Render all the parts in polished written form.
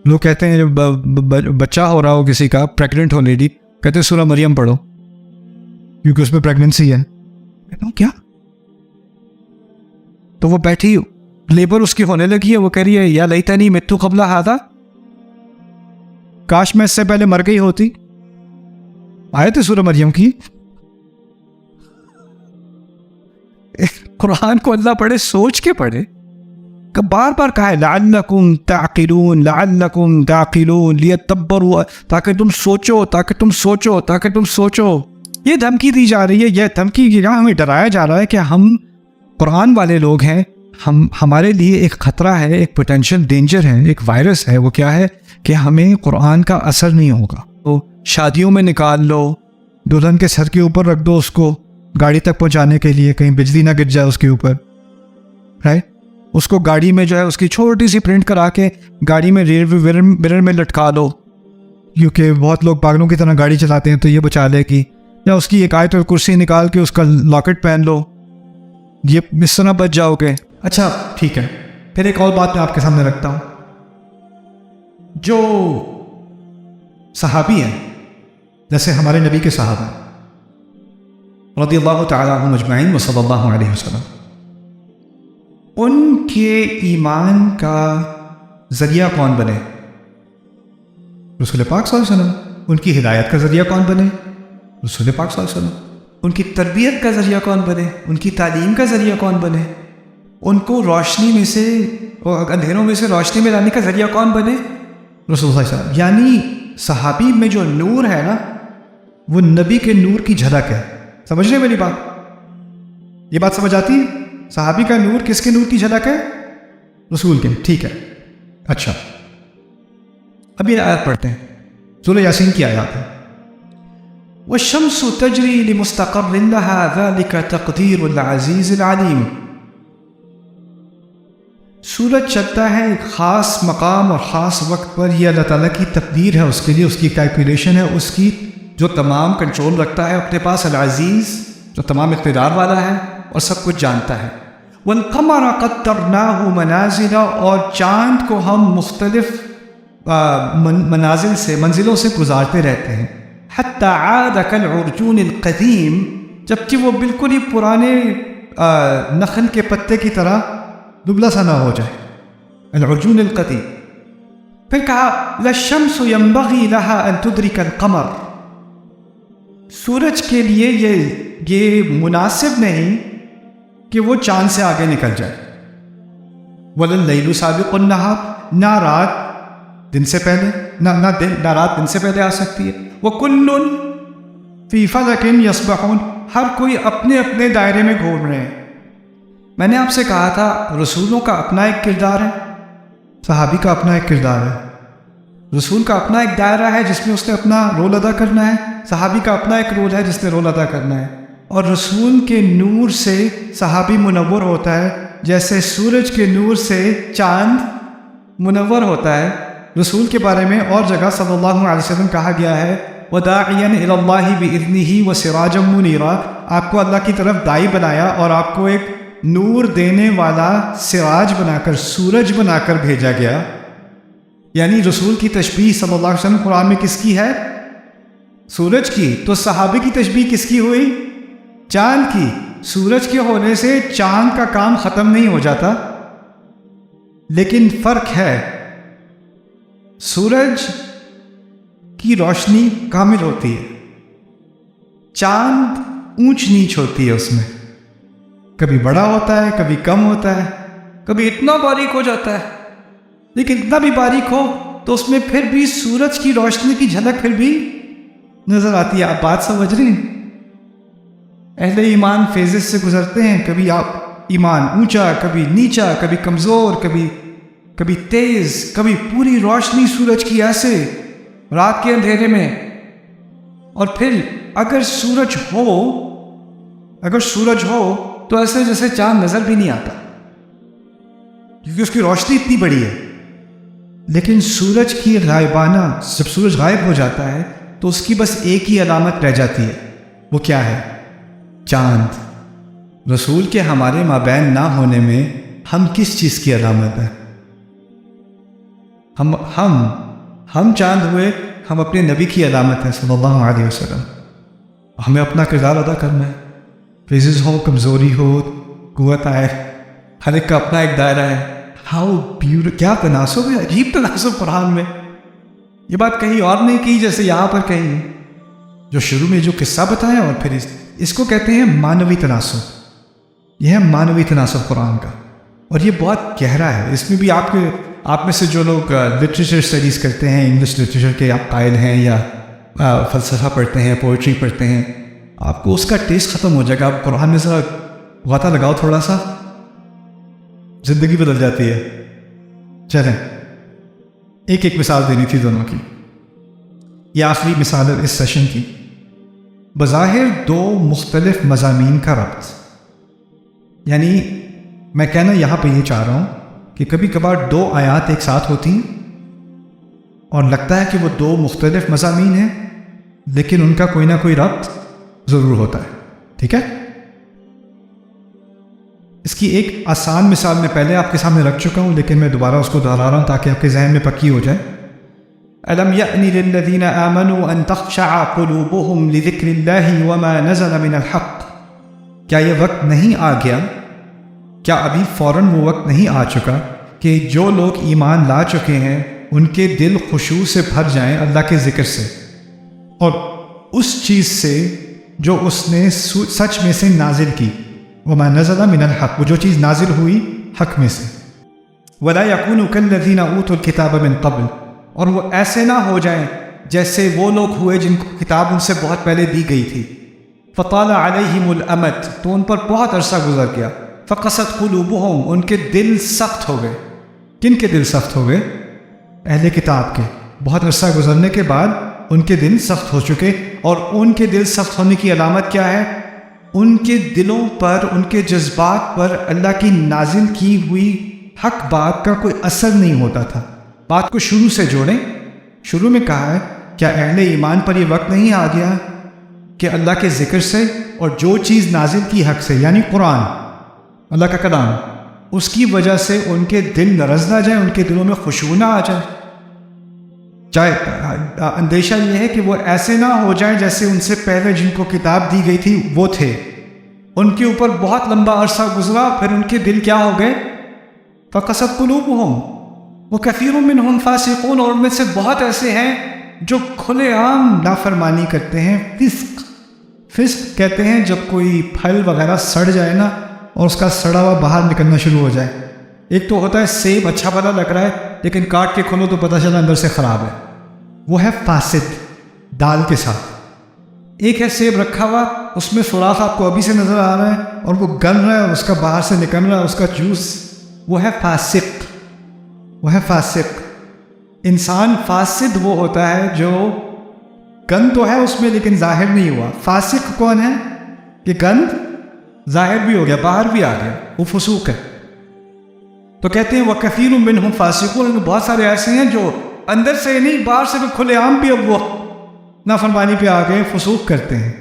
لوگ کہتے ہیں جب بچہ ہو رہا ہو کسی کا، پریگننٹ ہو لیڈی، کہتے ہیں سورہ مریم پڑھو کیونکہ اس میں پریگننسی ہے. کہتا ہوں کیا؟ تو وہ بیٹھی لیبر اس کی ہونے لگی ہے، وہ کہہ رہی ہے یا لیتنی مت قبل ھذا، کاش میں اس سے پہلے مر گئی ہوتی. آیت ہے سورہ مریم کی. قرآن کو اللہ پڑھے، سوچ کے پڑھے. بار بار کہا ہے لعلکم تعقلون، لعلکم تعقلون لیتدبروا، تاکہ تم سوچو، تاکہ تم سوچو، تاکہ تم سوچو. یہ دھمکی دی جا رہی ہے، یہ دھمکی یہاں ہمیں ڈرایا جا رہا ہے کہ ہم قرآن والے لوگ ہیں، ہمارے لیے ایک خطرہ ہے، ایک پوٹینشیل ڈینجر ہے، ایک وائرس ہے. وہ کیا ہے کہ ہمیں قرآن کا اثر نہیں ہوگا. تو شادیوں میں نکال لو، دلہن کے سر کے اوپر رکھ دو اس کو گاڑی تک پہنچانے کے لیے، کہیں بجلی نہ گر جائے اس کے اوپر، رائٹ. اس کو گاڑی میں جو ہے اس کی چھوٹی سی پرنٹ کرا کے گاڑی میں ریئر مرر میں لٹکا دو، کیونکہ بہت لوگ پاگلوں کی طرح گاڑی چلاتے ہیں تو یہ بچا لے گی. یا اس کی ایک آیت الکرسی نکال کے اس کا لاکٹ پہن لو، یہ اس طرح بچ جاؤ گے. اچھا ٹھیک ہے، پھر ایک اور بات میں آپ کے سامنے رکھتا ہوں. جو صحابی ہیں، جیسے ہمارے نبی کے صحابہ رضی اللہ تعالیٰ عنہم اجمعین و صلی اللہ علیہ وسلم، ان کے ایمان کا ذریعہ کون بنے؟ رسول پاک صلی اللہ علیہ وسلم. ان کی ہدایت کا ذریعہ کون بنے؟ رسول پاک صلی اللہ علیہ وسلم. ان کی تربیت کا ذریعہ کون بنے؟ ان کی تعلیم کا ذریعہ کون بنے؟ ان کو روشنی میں سے اور اندھیروں میں سے روشنی میں لانے کا ذریعہ کون بنے؟ رسول اللہ صلی اللہ علیہ وسلم. یعنی صحابی میں جو نور ہے نا، وہ نبی کے نور کی جھلک ہے. سمجھ رہے میری بات؟ یہ بات سمجھ آتی ہے؟ صحابی کا نور کس کے نور کی جھلک ہے؟ رسول کے. ٹھیک ہے. اچھا اب یہ آیت پڑھتے ہیں، سورہ یاسین کی آیات ہے. والشمس تجری لمستقر لها ذلك تقدیر العزیز العلیم. سورج چلتا ہے ایک خاص مقام اور خاص وقت پر، یہ اللہ تعالیٰ کی تقدیر ہے، اس کے لیے اس کی کیلکولیشن ہے، اس کی جو تمام کنٹرول رکھتا ہے اپنے پاس. العزیز جو تمام اقتدار والا ہے اور سب کچھ جانتا ہے. والقمر قدرناه منازل، اور چاند کو ہم مختلف منزلوں سے گزارتے رہتے ہیں. حتی عاد کالعرجون القدیم، جبکہ وہ بالکل ہی پرانے نخل کے پتے کی طرح دبلا سا نہ ہو جائے. العرجون القدیم. پھر کہا للشمس ينبغي لها ان تدرك القمر، سورج کے لیے یہ مناسب نہیں کہ وہ چاند سے آگے نکل جائے. وَلَلَّيْلُ سَابِقُ النَّهَارِ، نہ رات دن سے پہلے، نہ رات دن سے پہلے آ سکتی ہے. وَكُلٌّ فِي فَلَكٍ يَسْبَحُونَ، ہر کوئی اپنے اپنے دائرے میں گھوم رہے ہیں. میں نے آپ سے کہا تھا رسولوں کا اپنا ایک کردار ہے، صحابی کا اپنا ایک کردار ہے. رسول کا اپنا ایک دائرہ ہے جس میں اس نے اپنا رول ادا کرنا ہے، صحابی کا اپنا ایک رول ہے جس نے رول ادا کرنا ہے. اور رسول کے نور سے صحابی منور ہوتا ہے جیسے سورج کے نور سے چاند منور ہوتا ہے. رسول کے بارے میں اور جگہ صلی اللہ علیہ وسلم کہا گیا ہے وَدَاعِيًا إِلَى اللَّهِ بِإِذْنِهِ وَسِرَاجًا مُنِيرًا، آپ کو اللہ کی طرف داعی بنایا اور آپ کو ایک نور دینے والا سراج بنا کر، سورج بنا کر بھیجا گیا. یعنی رسول کی تشبیہ صلی اللہ علیہ وسلم قرآن میں کس کی ہے؟ سورج کی. تو صحابی کی تشبیہ کس کی ہوئی؟ چاند کی. سورج کے ہونے سے چاند کا کام ختم نہیں ہو جاتا، لیکن فرق ہے، سورج کی روشنی کامل ہوتی ہے، چاند اونچ نیچ ہوتی ہے، اس میں کبھی بڑا ہوتا ہے، کبھی کم ہوتا ہے، کبھی اتنا باریک ہو جاتا ہے. لیکن اتنا بھی باریک ہو تو اس میں پھر بھی سورج کی روشنی کی جھلک پھر بھی نظر آتی ہے. آپ بات سمجھ رہے ہیں؟ اہل ایمان فیزز سے گزرتے ہیں، کبھی آپ ایمان اونچا، کبھی نیچا، کبھی کمزور، کبھی تیز، کبھی پوری روشنی سورج کی ایسے رات کے اندھیرے میں. اور پھر اگر سورج ہو تو ایسے جیسے چاند نظر بھی نہیں آتا کیونکہ اس کی روشنی اتنی بڑی ہے. لیکن سورج کی غائبانہ، جب سورج غائب ہو جاتا ہے تو اس کی بس ایک ہی علامت رہ جاتی ہے، وہ کیا ہے؟ چاند. رسول کے ہمارے مابین نہ ہونے میں ہم کس چیز کی علامت ہے؟ ہم چاند ہوئے، ہم اپنے نبی کی علامت ہیں صلی اللہ علیہ وسلم. ہمیں اپنا کردار ادا کرنا ہے، فیزز ہو، کمزوری ہو، قوت آئے، ہر ایک کا اپنا ایک دائرہ ہے. کیا تناسب ہے، عجیب تناسب قرآن میں. یہ بات کہیں اور نہیں کی جیسے یہاں پر کہیں، جو شروع میں جو قصہ بتایا اور پھر اس کو کہتے ہیں مانوی تناسب. یہ ہے مانوی تناسب قرآن کا، اور یہ بہت گہرا ہے. اس میں بھی آپ میں سے جو لوگ لٹریچر اسٹڈیز کرتے ہیں، انگلش لٹریچر کے آپ قائل ہیں یا فلسفہ پڑھتے ہیں، پوئٹری پڑھتے ہیں، آپ کو اس کا ٹیسٹ ختم ہو جائے گا. آپ قرآن میں ذرا غوطہ لگاؤ تھوڑا سا، زندگی بدل جاتی ہے. چلیں ایک مثال دینی تھی دونوں کی. یہ آخری مثال ہے اس سیشن کی. بظاہر دو مختلف مضامین کا ربط، یعنی میں کہنا یہاں پہ یہ چاہ رہا ہوں کہ کبھی کبھار دو آیات ایک ساتھ ہوتی ہیں اور لگتا ہے کہ وہ دو مختلف مضامین ہیں، لیکن ان کا کوئی نہ کوئی ربط ضرور ہوتا ہے. ٹھیک ہے، اس کی ایک آسان مثال میں پہلے آپ کے سامنے رکھ چکا ہوں، لیکن میں دوبارہ اس کو دہرا رہا ہوں تاکہ آپ کے ذہن میں پکی ہو جائے. أَلَمْ يَأْنِ لِلَّذِينَ آمَنُوا أَن تَخْشَعَ قُلُوبُهُمْ لِذِكْرِ اللَّهِ وَمَا نَزَلَ مِنَ الْحَقِّ. کیا یہ وقت نہیں آ گیا، کیا ابھی فوراً وہ وقت نہیں آ چکا کہ جو لوگ ایمان لا چکے ہیں ان کے دل خشوع سے بھر جائیں اللہ کے ذکر سے، اور اس چیز سے جو اس نے سچ میں سے نازل کی. وَمَا نَزَلَ مِنَ الْحَقِّ، وہ جو چیز نازل ہوئی حق میں سے. وَلَا يَكُونُوا كَالَّذِينَ أُوتُوا الْكِتَابَ مِن قَبْلُ، اور وہ ایسے نہ ہو جائیں جیسے وہ لوگ ہوئے جن کو کتاب ان سے بہت پہلے دی گئی تھی. فَطَالَ عَلَيْهِمُ الْأَمَدُ، تو ان پر بہت عرصہ گزر گیا. فَقَسَتْ قُلُوبُهُمْ، ان کے دل سخت ہو گئے. کن کے دل سخت ہو گئے؟ اہل کتاب کے. بہت عرصہ گزرنے کے بعد ان کے دل سخت ہو چکے، اور ان کے دل سخت ہونے کی علامت کیا ہے؟ ان کے دلوں پر، ان کے جذبات پر اللہ کی نازل کی ہوئی حق بات کا کوئی اثر نہیں ہوتا تھا. بات کو شروع سے جوڑیں. شروع میں کہا ہے کیا اہل ایمان پر یہ وقت نہیں آ گیا کہ اللہ کے ذکر سے اور جو چیز نازل کی حق سے، یعنی قرآن، اللہ کا کلام، اس کی وجہ سے ان کے دل لرز نہ جائیں، ان کے دلوں میں خشوع نہ آ جائے. اندیشہ یہ ہے کہ وہ ایسے نہ ہو جائیں جیسے ان سے پہلے جن کو کتاب دی گئی تھی وہ تھے. ان کے اوپر بہت لمبا عرصہ گزرا، پھر ان کے دل کیا ہو گئے؟ فَقَسَتْ قُلُوبُهُمْ وَكَثِيرٌ مِّنْهُمْ فَاسِقُونَ، اور ان میں سے بہت ایسے ہیں جو کھلے عام نافرمانی کرتے ہیں. فسق کہتے ہیں جب کوئی پھل وغیرہ سڑ جائے نا اور اس کا سڑا ہوا باہر نکلنا شروع ہو جائے. ایک تو ہوتا ہے سیب اچھا بھلا لگ رہا ہے لیکن کاٹ کے کھولو تو پتہ چلا اندر سے خراب ہے، وہ ہے فاسد دال کے ساتھ. ایک ہے سیب رکھا ہوا، اس میں سوراخ آپ کو ابھی سے نظر آ رہا ہے اور وہ گل رہا ہے، اس کا باہر سے نکل رہا ہے اس کا جوس، وہ ہے فاسق. وہ ہے فاسق. انسان فاسد وہ ہوتا ہے جو گند تو ہے اس میں لیکن ظاہر نہیں ہوا. فاسق کون ہے؟ کہ گند ظاہر بھی ہو گیا، باہر بھی آ گیا، وہ فسوق ہے. تو کہتے ہیں وَكَثِيرٌ مِّنْهُمْ فَاسِقُونَ، بہت سارے ایسے ہیں جو اندر سے نہیں باہر سے بھی کھلے عام بھی اب وہ نافرمانی پہ آ گئے، فسوق کرتے ہیں.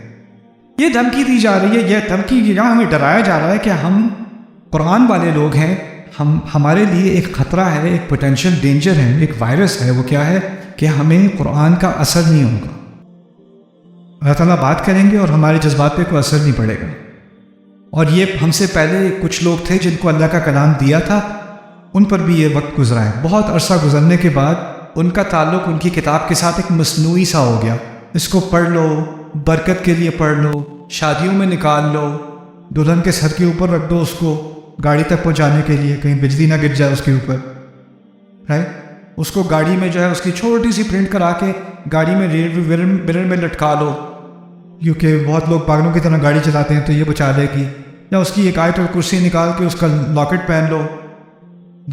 یہ دھمکی دی جا رہی ہے، یہ دھمکی یہاں ہمیں ڈرایا جا رہا ہے کہ ہم قرآن والے لوگ ہیں، ہمارے لیے ایک خطرہ ہے، ایک پوٹینشیل ڈینجر ہے، ایک وائرس ہے. وہ کیا ہے کہ ہمیں قرآن کا اثر نہیں ہوگا. اللہ تعالیٰ بات کریں گے اور ہمارے جذبات پہ کوئی اثر نہیں پڑے گا. اور یہ ہم سے پہلے کچھ لوگ تھے جن کو اللہ کا کلام دیا تھا، ان پر بھی یہ وقت گزرا ہے. بہت عرصہ گزرنے کے بعد ان کا تعلق ان کی کتاب کے ساتھ ایک مصنوعی سا ہو گیا. اس کو پڑھ لو، برکت کے لیے پڑھ لو، شادیوں میں نکال لو، دلہن کے سر کے اوپر رکھ دو اس کو گاڑی تک پہنچانے کے لیے، کہیں بجلی نہ گر جائے اس کے اوپر، رائٹ. اس کو گاڑی میں جو ہے اس کی چھوٹی سی پرنٹ کرا کے گاڑی میں مرر میں لٹکا لو، کیونکہ بہت لوگ پاگلوں کی طرح گاڑی چلاتے ہیں تو یہ بچا لے گی. یا اس کی ایک آیت اور کرسی نکال کے اس کا لاکٹ پہن لو،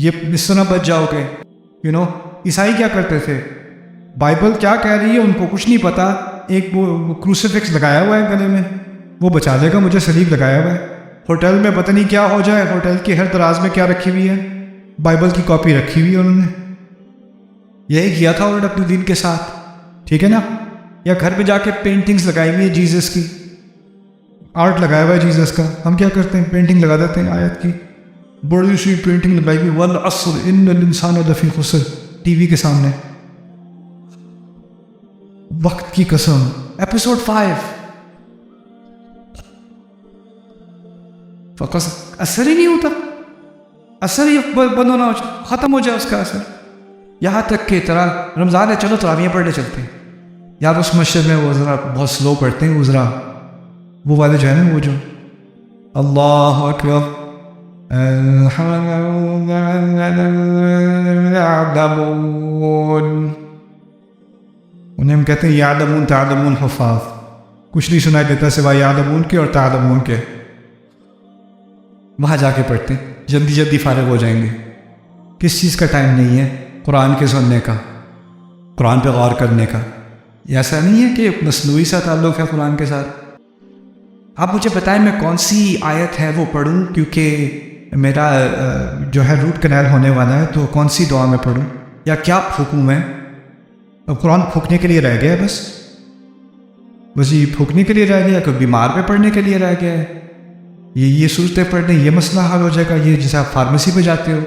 یہ اس طرح بچ جاؤ گے. عیسائی کیا کرتے تھے؟ بائبل کیا کہہ رہی ہے ان کو کچھ نہیں پتا. ایک وہ کروسیفکس لگایا ہوا ہے گلے میں، وہ بچا لے گا، مجھے سلیب لگایا ہوا ہے. ہوٹل میں پتہ نہیں کیا ہو جائے، ہوٹل کے ہر دراز میں کیا رکھی ہوئی ہے؟ بائبل کی کاپی رکھی ہوئی ہے. انہوں نے یہی کیا تھا انہوں نے اپنے دین کے ساتھ، ٹھیک ہے نا. یا گھر پہ جا کے پینٹنگز لگائی ہوئی ہے جیزس کی، آرٹ لگایا ہوا ہے جیزس کا. ہم کیا کرتے ہیں؟ پینٹنگ لگا دیتے ہیں آیت کی، بڑی سی پینٹنگ لگائی ہوئی، والعصر ان الانسان لفی خسر. ٹی وی کے سامنے. وقت کی قسم ایپیسوڈ 5 فقط اثر ہی نہیں ہوتا, اثر ہی بند ہونا ہو جائے, ختم ہو جائے اس کا اثر. یہاں تک کہ رمضان ہے, چلو تراویح پڑھنے چلتے ہیں یار, اس مسجد میں وہ ذرا بہت سلو پڑھتے ہیں, وہ ذرا وہ والے جو ہے نا, وہ جو اللہ اکبر انہیں ہم کہتے ہیں یعلمون تعلمون حفاظ, کچھ نہیں سنائی دیتا سوائے یعلمون کے اور تعلمون کے. وہاں جا کے پڑھتے ہیں, جلدی جلدی فارغ ہو جائیں گے. کس چیز کا ٹائم نہیں ہے؟ قرآن کے سننے کا, قرآن پہ غور کرنے کا. ایسا نہیں ہے کہ ایک مصنوعی سا تعلق ہے قرآن کے ساتھ. آپ مجھے بتائیں میں کون سی آیت ہے وہ پڑھوں, کیونکہ میرا جو ہے روٹ کنال ہونے والا ہے, تو کون سی دعا میں پڑھوں یا کیا پھونکوں میں؟ اب قرآن پھونکنے کے لیے رہ گیا ہے, بس یہ پھونکنے کے لیے رہ گیا, کوئی بیمار پہ پڑھنے کے لیے رہ گیا ہے, یہ صورتیں پڑھنے یہ مسئلہ حل ہو جائے گا. یہ جیسے آپ فارمیسی پہ جاتے ہو,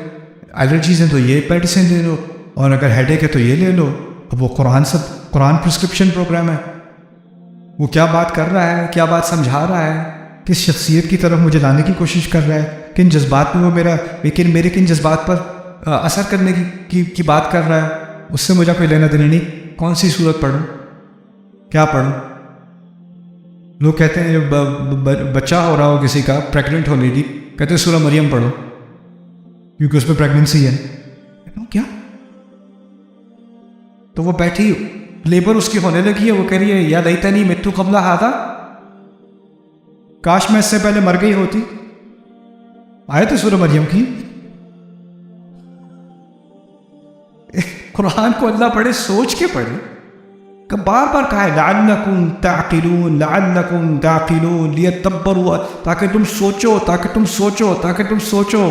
الرجیز ہیں تو یہ میڈیسن لے لو, اور اگر ہیڈ ایک ہے تو یہ لے لو. اب وہ قرآن پرسکرپشن پروگرام ہے, وہ کیا بات کر رہا ہے, کیا بات سمجھا رہا ہے, کس شخصیت کی طرف مجھے لانے کی کوشش کر رہا ہے, کن جذبات میں وہ میرے کن جذبات پر اثر کرنے کی بات کر رہا ہے, اس سے مجھے کوئی لینا دینا نہیں. کون سی صورت پڑھوں, کیا پڑھوں؟ لوگ کہتے ہیں بچہ ہو رہا ہو کسی کا, پریگننٹ ہو لیڈی, کہتے ہیں سورہ مریم پڑھو کیونکہ اس میں پریگننسی ہے. کیا؟ تو وہ بیٹھی لیبر اس کی ہونے لگی ہے, وہ کہہ رہی ہے یا لیتنی متّ قبل ھذا, کاش میں اس سے پہلے مر گئی ہوتی. آیت ہے سورہ مریم کی. قرآن کو اللہ پڑھے, سوچ کے پڑھے, کہ بار بار کہا ہے لعلکم تعقلون لعلکم تعقلون لیتدبروا, تاکہ تم سوچو, تاکہ تم سوچو, تاکہ تم سوچو.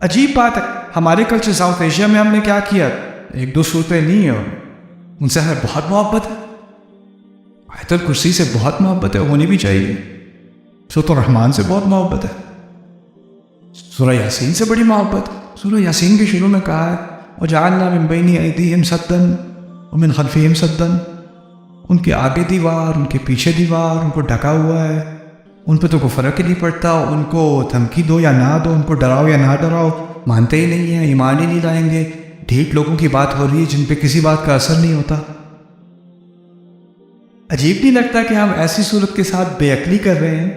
عجیب بات ہے, ہمارے کلچر ساؤتھ ایشیا میں ہم نے کیا کیا, ایک دو صورتیں نہیں ہیں, ان سے ہمیں بہت محبت ہے. آیت الکرسی سے بہت محبت ہے, ہونی بھی چاہیے. سورۃ الرحمن سے بہت محبت ہے, سورہ یاسین سے بڑی محبت ہے. سورہ یاسین کے شروع میں کہا ہے وجعلنا من بین ایدیہم سدا ومن خلفہم سدا, ان کے آگے دیوار, ان کے پیچھے دیوار, ان کو ڈھکا ہوا ہے, ان پہ تو کوئی فرق ہی نہیں پڑتا. ان کو دھمکی دو یا نہ دو, ان کو ڈراؤ یا نہ ڈراؤ, مانتے ہی نہیں ہیں, ایمان ہی نہیں لائیں گے. ڈھیٹ لوگوں کی بات ہو رہی ہے جن پہ کسی بات کا اثر نہیں ہوتا. عجیب نہیں لگتا کہ ہم ایسی صورت کے ساتھ بے عقلی کر رہے ہیں؟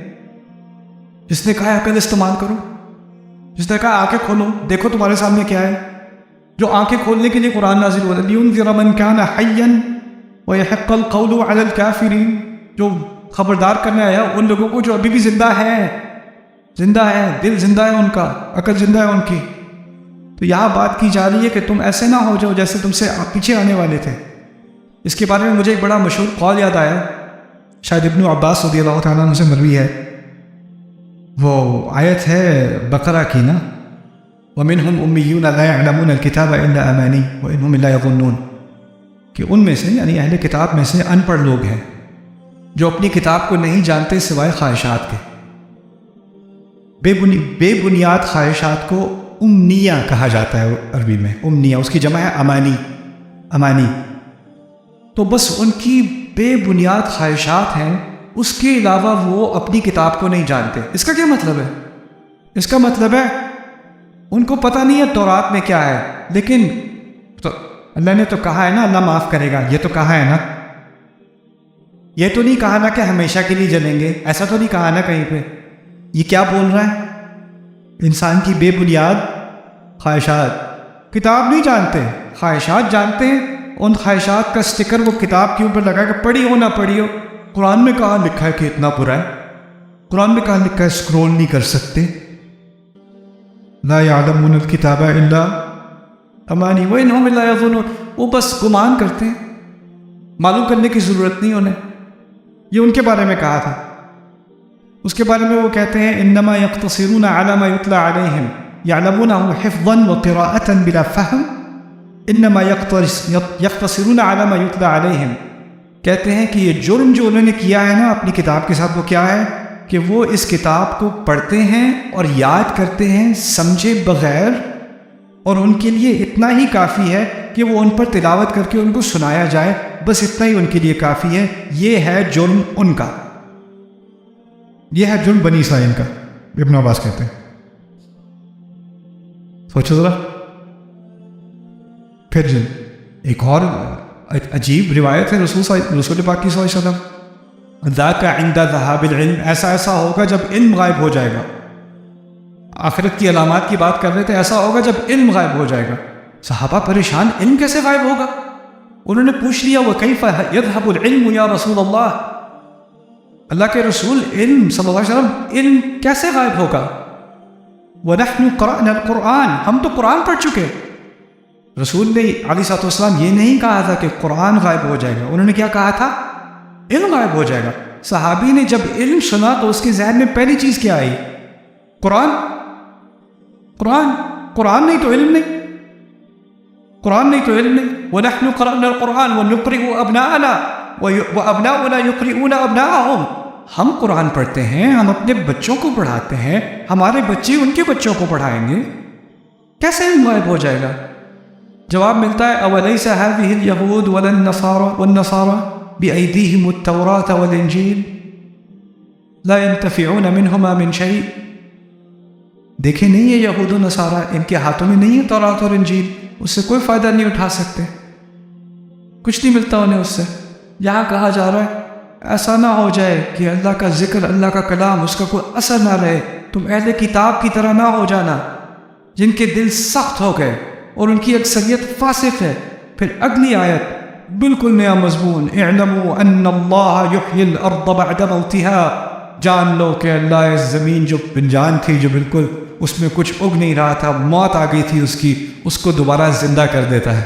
جس نے کہا عقل استعمال کرو, جس نے کہا آنکھیں کھولو, دیکھو تمہارے سامنے کیا ہے. جو آنکھیں کھولنے کے لیے قرآن نازل ہوا ہے, لِيُنذِرَ مَنْ كَانَ حَيًّا وَيَحِقَّ الْقَوْلُ عَلَى الْكَافِرِينَ, جو خبردار کرنے آیا ان لوگوں کو جو ابھی بھی زندہ ہے, دل زندہ ہے ان کا, عقل زندہ ہے ان کی. تو یہاں بات کی جا رہی ہے کہ تم ایسے نہ ہو جاؤ جیسے تم سے پیچھے آنے والے تھے. اس کے بارے میں مجھے ایک بڑا مشہور قول یاد آیا, شاید ابن عباس رضی اللہ تعالیٰ عنہ سے مروی ہے. وہ آیت ہے بقرہ کی نا, وَمِنْهُمْ أُمِّيُّونَ لَا يَعْلَمُونَ الْكِتَابَ إِلَّا أَمَانِيَّ وَإِنْهُمْ إِلَّا يَظُنُّونَ, کہ ان میں سے یعنی اہل کتاب میں سے ان پڑھ لوگ ہیں جو اپنی کتاب کو نہیں جانتے سوائے خواہشات کے. بے بنیاد خواہشات کو امنیہ کہا جاتا ہے عربی میں. امنیہ اس کی جمع ہے امانی. تو بس ان کی بے بنیاد خواہشات ہیں, اس کے علاوہ وہ اپنی کتاب کو نہیں جانتے. اس کا کیا مطلب ہے؟ اس کا مطلب ہے ان کو پتہ نہیں ہے تورات میں کیا ہے, لیکن تو اللہ نے تو کہا ہے نا اللہ معاف کرے گا, یہ تو کہا ہے نا, یہ تو نہیں کہا نا کہ ہمیشہ کے لیے جلیں گے, ایسا تو نہیں کہا نا کہیں پہ. یہ کیا بول رہا ہے؟ انسان کی بے بنیاد خواہشات. کتاب نہیں جانتے, خواہشات جانتے ہیں. ان خواہشات کا سٹیکر وہ کتاب کے اوپر لگا کہ پڑھی ہو نہ پڑھی ہو. قرآن میں کہاں لکھا ہے کہ اتنا برا ہے؟ قرآن میں کہاں لکھا ہے اسکرول نہیں کر سکتے؟ لا يعلمون الكتاب الا امانی وانهم لا يظنون, وہ بس گمان کرتے ہیں, معلوم کرنے کی ضرورت نہیں انہیں. یہ ان کے بارے میں کہا تھا. اس کے بارے میں وہ کہتے ہیں انما يقتصرون على ما يتلى عليهم يعلمونه حفظا وقراءة بلا فهم انما يقتصرون على ما يتلى عليهم. کہتے ہیں کہ یہ جرم جو انہوں نے کیا ہے نا اپنی کتاب کے ساتھ, وہ کیا ہے کہ وہ اس کتاب کو پڑھتے ہیں اور یاد کرتے ہیں سمجھے بغیر اور ان کے لیے اتنا ہی کافی ہے کہ وہ ان پر تلاوت کر کے ان کو سنایا جائے، بس اتنا ہی ان کے لیے کافی ہے۔ یہ ہے جرم ان کا، یہ ہے جرم بنی اسرائیل کا، ابن عباس کہتے ہیں۔ سوچو ذرا۔ پھر ایک اور عجیب روایت ہے رسول پاک کی صلی اللہ علیہ وسلم، ذاک عند ذہاب العلم، ایسا ہوگا جب علم غائب ہو جائے گا۔ آخرت کی علامات کی بات کر رہے تھے، ایسا ہوگا جب علم غائب ہو جائے گا۔ صحابہ پریشان، علم کیسے غائب ہوگا؟ انہوں نے پوچھ لیا، وَكَيْفَ يَذْهَبُ الْعِلْمُ يَا رَسُولَ اللَّهِ، اللہ کے رسول، علم صلی اللہ علیہ وسلم، علم کیسے غائب ہوگا؟ وَنَحْنُ قَرَأْنَا الْقُرْآنَ، ہم تو قرآن پڑھ چکے۔ رسول نے علیہ الصلوۃ والسلام یہ نہیں کہا تھا کہ قرآن غائب ہو جائے گا، انہوں نے کیا کہا تھا؟ علم غائب ہو جائے گا۔ صحابی نے جب علم سنا تو اس کے ذہن میں پہلی چیز کیا آئی؟ قرآن نہیں تو علم نہیں، قرآن نہیں تو علم نہیں۔ وَنَحْنُ قَرَأْنَا الْقُرْآنَ وَنُقْرِئُ أَبْنَاءَنَا وَأَبْنَاؤُنَا يُقْرِئُونَ أَبْنَاءَهُمْ، ہم قرآن پڑھتے ہیں، ہم اپنے بچوں کو پڑھاتے ہیں، ہمارے بچے ان کے بچوں کو پڑھائیں گے، کیسے علم غائب ہو جائے گا؟ جواب ملتا ہے، أَوَلَيْسَ هَذِهِ الْيَهُودُ وَالنَّصَارَى بِأَيْدِيهِمُ التَّوْرَاةَ وَالْإِنْجِيلَ لَا يَنْتَفِعُونَ مِنْهُمَا مِنْ شَيْءٍ، دیکھیں نہیں ہے یہود و نصارہ، ان کے ہاتھوں میں نہیں ہے تورات اور انجیل، اس سے کوئی فائدہ نہیں اٹھا سکتے، کچھ نہیں ملتا انہیں اس سے۔ یہاں کہا جا رہا ہے ایسا نہ ہو جائے کہ اللہ کا ذکر، اللہ کا کلام، اس کا کوئی اثر نہ رہے، تم اہل کتاب کی طرح نہ ہو جانا جن کے دل سخت ہو گئے اور ان کی اکثریت فاسق ہے۔ پھر اگلی آیت بالکل نیا مضمون، اعلموا ان اللہ یحیی الارض بعد موتها، جان لو کہ اللہ اس زمین جو بنجان تھی، جو بالکل اس میں کچھ اگ نہیں رہا تھا، موت آ گئی تھی اس کی، اس کو دوبارہ زندہ کر دیتا ہے۔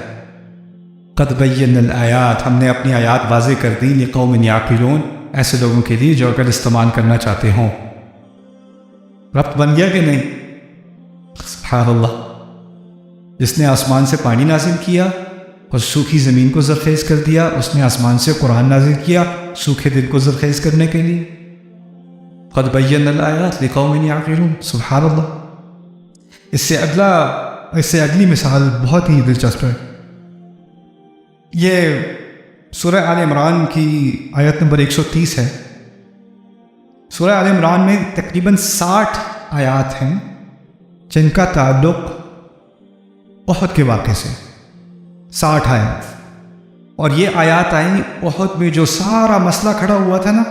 قد بینا الآیات، ہم نے اپنی آیات واضح کر دی، لقوم یعقلون، ایسے لوگوں کے لیے جو اگر استعمال کرنا چاہتے ہوں۔ ربط بن گیا کہ نہیں؟ سبحان اللہ۔ جس نے آسمان سے پانی نازل کیا اور سوکھی زمین کو زرخیز کر دیا، اس نے آسمان سے قرآن نازل کیا سوکھے دل کو زرخیز کرنے کے لیے۔ قد بینا الآیات لقوم یعقلون، سبحان اللہ۔ اس سے اگلی مثال بہت ہی دلچسپ ہے۔ یہ سورہ آل عمران کی آیت نمبر 130 ہے۔ سورہ آل عمران میں تقریباً 60 آیات ہیں جن کا تعلق احد کے واقعے سے، 60 آیات۔ اور یہ آیات آئیں احد میں جو سارا مسئلہ کھڑا ہوا تھا نا،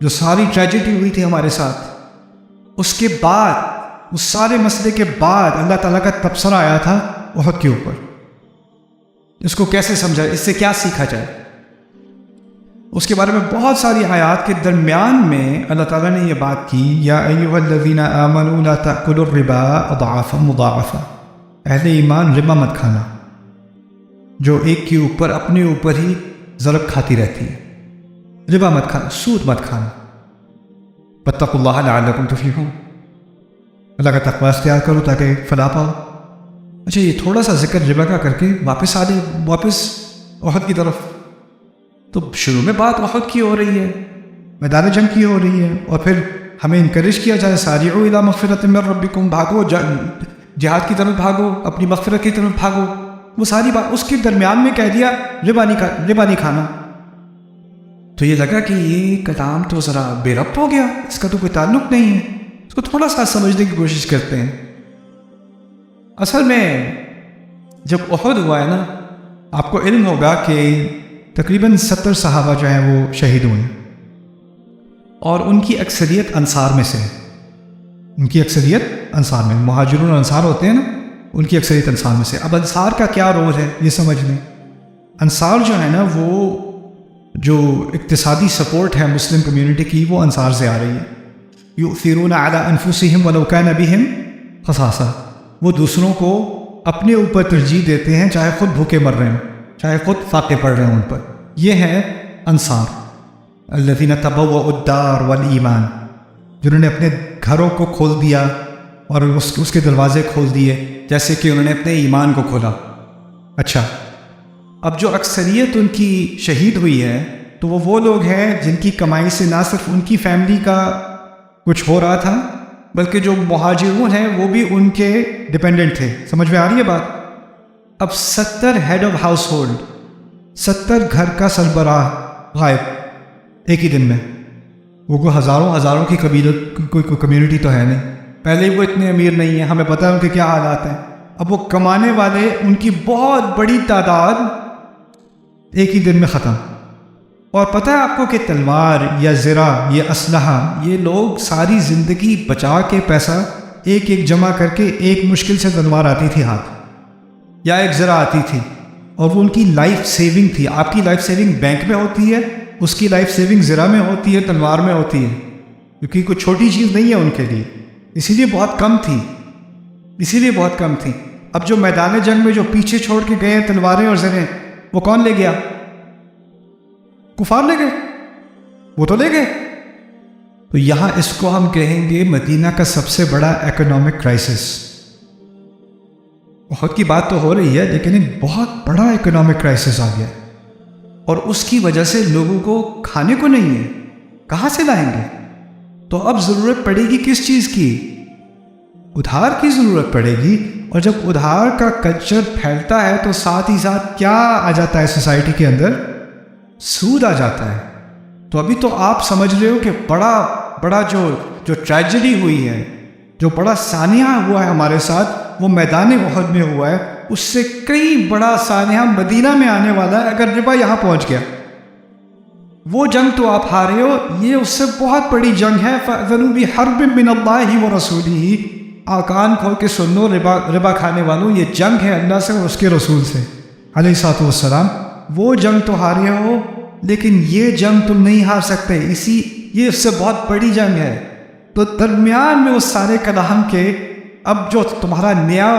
جو ساری ٹریجڈی ہوئی تھی ہمارے ساتھ، اس کے بعد، اس سارے مسئلے کے بعد اللہ تعالیٰ کا تبصرہ آیا تھا احد کے اوپر۔ اس کو کیسے سمجھا، اس سے کیا سیکھا جائے، اس کے بارے میں بہت ساری آیات کے درمیان میں اللہ تعالیٰ نے یہ بات کی، یا ایھا الذین آمنوا لا تأکلوا الربا اضعافا مضاعفا، اہل ایمان ربا مت کھانا، جو ایک کے اوپر اپنے اوپر ہی ضرب کھاتی رہتی ہے۔ ربا مت کھانا، سود مت کھانا۔ واتقوا اللہ لعلکم تفلحون، اللہ کا تقوی اختیار کرو تاکہ فلاح پاؤ۔ اچھا، یہ تھوڑا سا ذکر ربا کا کر کے واپس احد کی طرف۔ تو شروع میں بات احد کی ہو رہی ہے، میدان جنگ کی ہو رہی ہے، اور پھر ہمیں انکریج کیا جائے سارعوا الی مغفرۃ من ربکم، بھاگو جہاد کی طرف، بھاگو اپنی مغفرت کی طرف بھاگو۔ وہ ساری بات اس کے درمیان میں کہہ دیا ربا نہیں کھانا۔ تو یہ لگا کہ یہ کلام تو ذرا بے ربط ہو گیا، اس کا تو کوئی تعلق نہیں ہے، اس کو تھوڑا سا سمجھنے کی کوشش کرتے ہیں۔ اصل میں جب احد ہوا ہے نا، آپ کو علم ہوگا کہ تقریباً 70 صحابہ جو ہیں وہ شہید ہوئے، اور ان کی اکثریت انصار میں سے، مہاجرون انصار ہوتے ہیں نا، ان کی اکثریت انصار میں سے۔ اب انصار کا کیا رول ہے یہ سمجھ لیں۔ انصار جو ہے نا، وہ جو اقتصادی سپورٹ ہے مسلم کمیونٹی کی، وہ انصار سے آ رہی ہے۔ یؤثرون علی انفسہم ولو کان بہم خصاصہ، وہ دوسروں کو اپنے اوپر ترجیح دیتے ہیں، چاہے خود بھوکے مر رہے ہوں، چاہے خود فاقے پڑ رہے ہوں ان پر۔ یہ ہے انصار، الذین تبوؤا الدار والایمان، جنہوں نے اپنے گھروں کو کھول دیا اور اس کے دروازے کھول دیے، جیسے کہ انہوں نے اپنے ایمان کو کھولا۔ اچھا، اب جو اکثریت ان کی شہید ہوئی ہے، تو وہ لوگ ہیں جن کی کمائی سے نہ صرف ان کی فیملی کا کچھ ہو رہا تھا، بلکہ جو مہاجرون ہیں وہ بھی ان کے ڈپینڈنٹ تھے. سمجھ میں آ رہی ہے بات؟ اب 70 ہیڈ آف ہاؤس ہولڈ، 70 گھر کا سربراہ غائب ایک ہی دن میں. وہ کوئی ہزاروں کی کوئی کمیونٹی تو ہے نہیں. پہلے وہ اتنے امیر نہیں ہیں، ہمیں پتہ ہے ان کے کیا حالات ہیں. اب وہ کمانے والے ان کی بہت بڑی تعداد ایک ہی دن میں ختم. اور پتہ ہے آپ کو کہ تلوار یا زرہ، یہ اسلحہ، یہ لوگ ساری زندگی بچا کے پیسہ ایک جمع کر کے ایک مشکل سے تلوار آتی تھی ہاتھ، یا ایک زرہ آتی تھی، اور وہ ان کی لائف سیونگ تھی. آپ کی لائف سیونگ بینک میں ہوتی ہے، اس کی لائف سیونگ زرہ میں ہوتی ہے، تلوار میں ہوتی ہے، کیونکہ کوئی چھوٹی چیز نہیں ہے ان کے لیے. اسی لیے بہت کم تھی. اب جو میدان جنگ میں جو پیچھے چھوڑ کے گئے ہیں تلواریں اور زریں، وہ کون لے گیا؟ کفار لے گئے، وہ تو لے گئے. تو یہاں اس کو ہم کہیں گے مدینہ کا سب سے بڑا اکنامک کرائسس. بہت کی بات تو ہو رہی ہے، لیکن ایک بہت بڑا اکنامک کرائسس آ گیا، اور اس کی وجہ سے لوگوں کو کھانے کو نہیں ہے، کہاں سے لائیں گے؟ تو اب ضرورت پڑے گی کس چیز کی؟ ادھار کی ضرورت پڑے گی. اور جب ادھار کا کلچر پھیلتا ہے تو ساتھ ہی ساتھ کیا آ جاتا ہے سوسائٹی کے اندر؟ سود آ جاتا ہے. تو ابھی تو آپ سمجھ رہے ہو کہ بڑا جو ٹریجڈی ہوئی ہے، جو بڑا سانحہ ہوا ہے ہمارے ساتھ، وہ میدان احد میں ہوا ہے. اس سے کئی بڑا سانحہ مدینہ میں آنے والا ہے اگر ربا یہاں پہنچ گیا. وہ جنگ تو آپ ہارے ہو، یہ اس سے بہت بڑی جنگ ہے. فَأْذَنُوا بِحَرْبٍ مِّنَ اللَّهِ وَرَسُولِهِ. کان کھول کے سن لو ربا کھانے والوں، یہ جنگ ہے اللہ سے اور اس کے رسول سے علیہ الصلوۃ والسلام. وہ جنگ تو ہارے ہو، لیکن یہ جنگ تم نہیں ہار سکتے. یہ اس سے بہت بڑی جنگ ہے. تو درمیان میں اس سارے کلام کے اب جو تمہارا نیا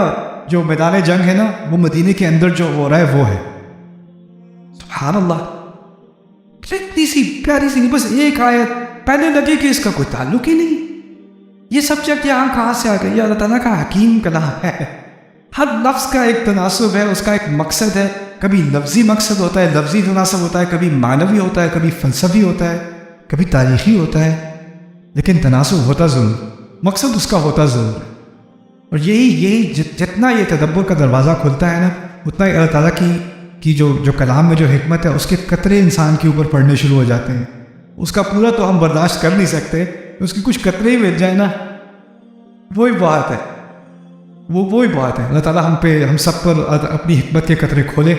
جو میدان جنگ ہے نا، وہ مدینے کے اندر جو ہو رہا ہے وہ ہے. سبحان اللہ. اتنی سی پیاری سی بس ایک آیت، پہلے لگے کہ اس کا کوئی تعلق ہی نہیں. یہ سبجیکٹ یہاں کہاں سے آ گئی؟ یہ اللہ تعالیٰ کا حکیم کلام ہے. ہر لفظ کا ایک تناسب ہے، اس کا ایک مقصد ہے. کبھی لفظی مقصد ہوتا ہے، لفظی تناسب ہوتا ہے، کبھی معنوی ہوتا ہے، کبھی فلسفی ہوتا ہے، کبھی تاریخی ہوتا ہے، لیکن تناسب ہوتا ضرور، مقصد اس کا ہوتا ضرور. اور یہی جتنا یہ تدبر کا دروازہ کھلتا ہے نا، اتنا ہی اللہ تعالیٰ کی جو کلام میں جو حکمت ہے، اس کے قطرے انسان کے اوپر پڑنے شروع ہو جاتے ہیں. اس کا پورا تو ہم برداشت کر نہیں سکتے، اس کی کچھ قطرے ہی مل جائے نا، وہی بات ہے. اللہ تعالیٰ ہم سب پر اپنی حکمت کے قطرے کھولے.